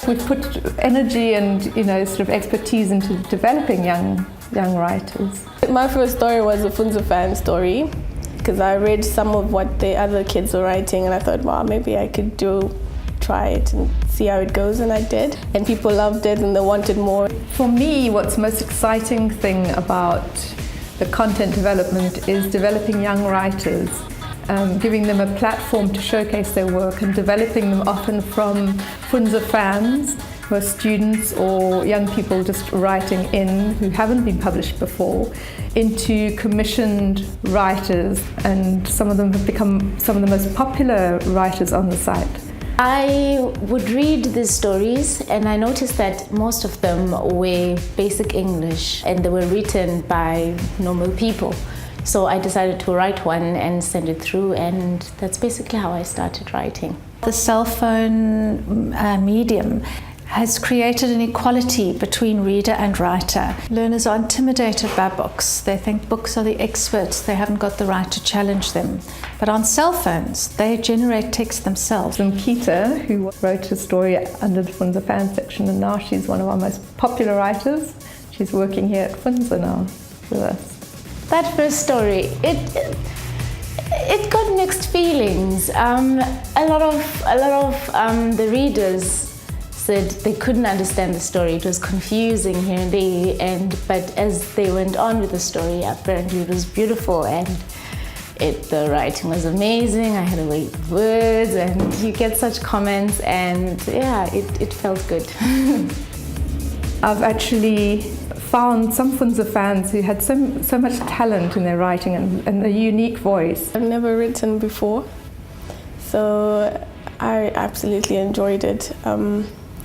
We've put energy and sort of expertise into developing young writers. My first story was a Fundza fan story because I read some of what the other kids were writing and I thought, wow, maybe I could try it and see how it goes, and I did. And people loved it and they wanted more. For me, what's the most exciting thing about the content development is developing young writers, giving them a platform to showcase their work and developing them often from Fundza fans who are students or young people just writing in who haven't been published before into commissioned writers, and some of them have become some of the most popular writers on the site. I would read these stories and I noticed that most of them were basic English and they were written by normal people. So I decided to write one and send it through, and that's basically how I started writing. The cell phone medium has created an equality between reader and writer. Learners are intimidated by books. They think books are the experts. They haven't got the right to challenge them. But on cell phones, they generate text themselves. And Kita, who wrote a story under the Fundza fan section, and now she's one of our most popular writers. She's working here at Fundza now with us. That first story, it got mixed feelings. A lot of the readers said they couldn't understand the story. It was confusing here and there, but as they went on with the story, apparently it was beautiful, and the writing was amazing. I had a way of words, and you get such comments, and yeah, it felt good. I've actually found some Fundza fans who had so much talent in their writing and a unique voice. I've never written before, so I absolutely enjoyed it.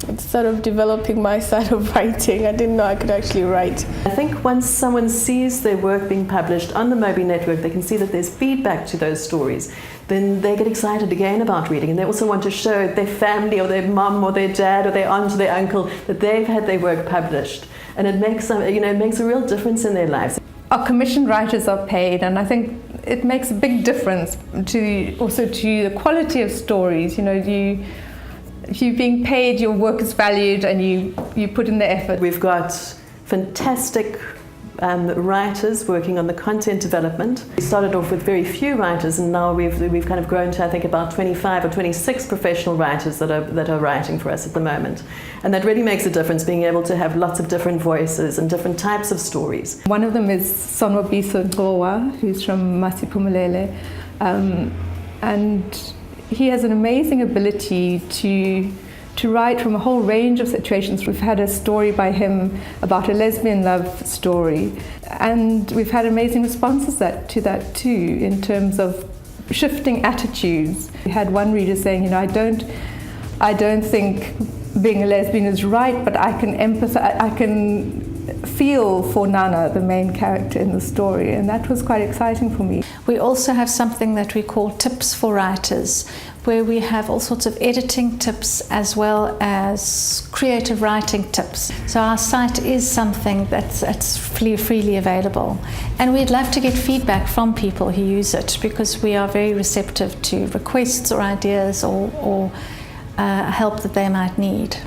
It's sort of developing my side of writing. I didn't know I could actually write. I think once someone sees their work being published on the Mobi network, they can see that there's feedback to those stories. Then they get excited again about reading, and they also want to show their family or their mum or their dad or their aunt or their uncle that they've had their work published. And it makes a real difference in their lives. Our commissioned writers are paid, and I think it makes a big difference to the quality of stories. If you're being paid, your work is valued and you put in the effort. We've got fantastic writers working on the content development. We started off with very few writers, and now we've kind of grown to, I think, about 25 or 26 professional writers that are writing for us at the moment. And that really makes a difference, being able to have lots of different voices and different types of stories. One of them is Sonwabiso Ngowa, who's from Masiphumelele, and he has an amazing ability to write from a whole range of situations. We've had a story by him about a lesbian love story, and we've had amazing responses to that too, in terms of shifting attitudes. We had one reader saying, I don't think being a lesbian is right, but I can empathize, I can feel for Nana, the main character in the story, and that was quite exciting for me. We also have something that we call Tips for Writers, where we have all sorts of editing tips as well as creative writing tips. So our site is something that's freely available, and we'd love to get feedback from people who use it, because we are very receptive to requests or ideas or help that they might need.